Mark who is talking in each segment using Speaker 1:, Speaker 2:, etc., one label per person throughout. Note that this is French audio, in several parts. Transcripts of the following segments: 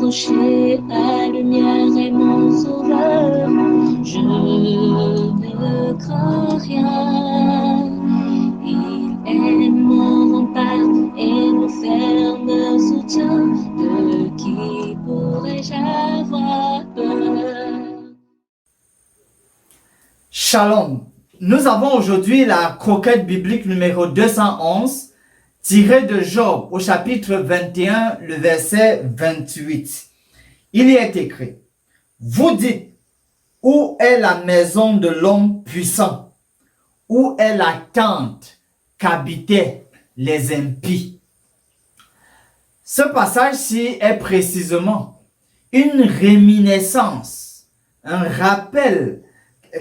Speaker 1: rocher, ma lumière et mon sauveur. Je ne crains rien. Il est mon rempart et mon ferme soutien. De qui pourrais-je avoir peur?
Speaker 2: Shalom. Nous avons aujourd'hui la croquette biblique numéro 211, tirée de Job au chapitre 21, le verset 28. Il y est écrit: Vous dites, où est la maison de l'homme puissant? Où est la tente qu'habitaient les impies? Ce passage-ci est précisément une réminiscence, un rappel,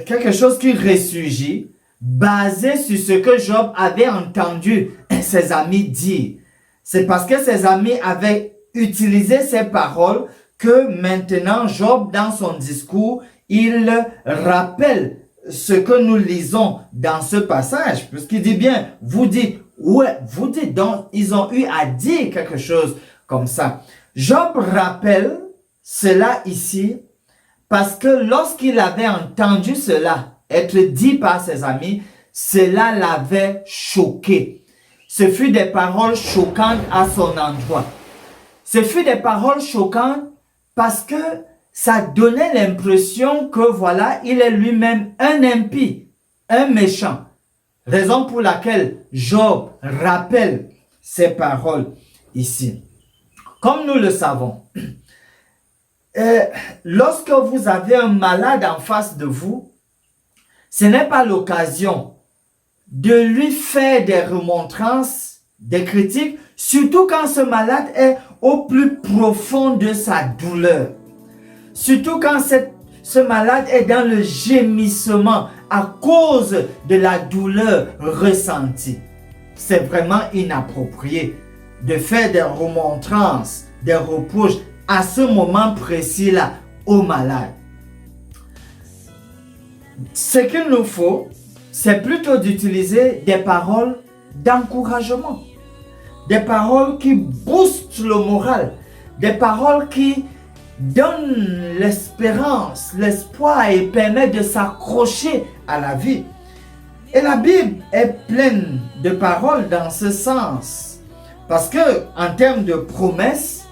Speaker 2: quelque chose qui ressurgit, basé sur ce que Job avait entendu ses amis dire. C'est parce que ses amis avaient utilisé ces paroles que maintenant Job, dans son discours, il rappelle ce que nous lisons dans ce passage, puisqu'il dit bien, vous dites, ouais, vous dites, donc ils ont eu à dire quelque chose comme ça. Job rappelle cela ici parce que lorsqu'il avait entendu cela être dit par ses amis, cela l'avait choqué. Ce fut des paroles choquantes à son endroit. Ce fut des paroles choquantes parce que ça donnait l'impression que voilà, il est lui-même un impie, un méchant. Raison pour laquelle Job rappelle ces paroles ici. Comme nous le savons, lorsque vous avez un malade en face de vous, ce n'est pas l'occasion de lui faire des remontrances, des critiques, surtout quand ce malade est au plus profond de sa douleur. Surtout quand ce malade est dans le gémissement à cause de la douleur ressentie. C'est vraiment inapproprié de faire des remontrances, des reproches à ce moment précis-là au malade. Ce qu'il nous faut, c'est plutôt d'utiliser des paroles d'encouragement, des paroles qui boostent le moral, des paroles qui donnent l'espérance, l'espoir et permettent de s'accrocher à la vie. Et la Bible est pleine de paroles dans ce sens. Parce que, en termes de promesses,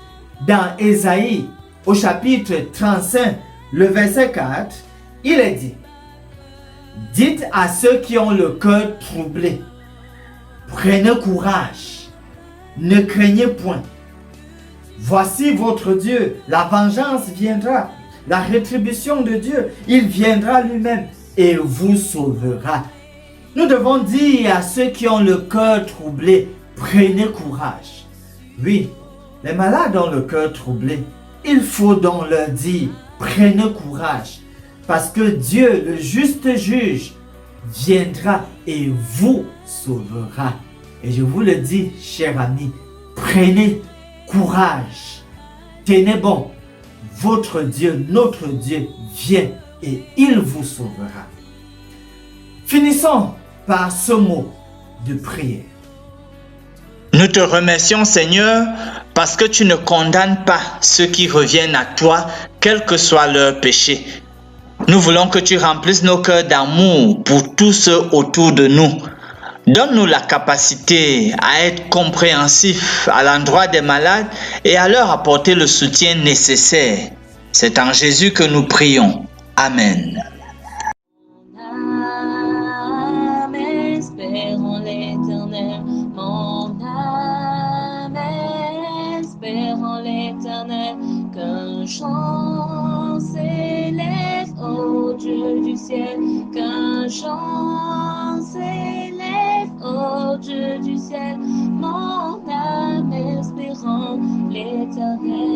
Speaker 2: dans Ésaïe, au chapitre 35, le verset 4, il est dit: Dites à ceux qui ont le cœur troublé, prenez courage, ne craignez point. Voici votre Dieu, la vengeance viendra, la rétribution de Dieu, il viendra lui-même et vous sauvera. Nous devons dire à ceux qui ont le cœur troublé, prenez courage. Oui, les malades ont le cœur troublé. Il faut donc leur dire, prenez courage. Parce que Dieu, le juste juge, viendra et vous sauvera. Et je vous le dis, chers amis, prenez courage. Tenez bon. Votre Dieu, notre Dieu, vient et il vous sauvera. Finissons par ce mot de prière.
Speaker 3: Nous te remercions, Seigneur, parce que tu ne condamnes pas ceux qui reviennent à toi, quel que soit leur péché. Nous voulons que tu remplisses nos cœurs d'amour pour tous ceux autour de nous. Donne-nous la capacité à être compréhensifs à l'endroit des malades et à leur apporter le soutien nécessaire. C'est en Jésus que nous prions. Amen.
Speaker 1: Espérons l'Éternel, mon âme, espérons l'Éternel, qu'un chant s'élève au Dieu du ciel, qu'un chant s'élève au Dieu du ciel, mon âme, espérons l'Éternel.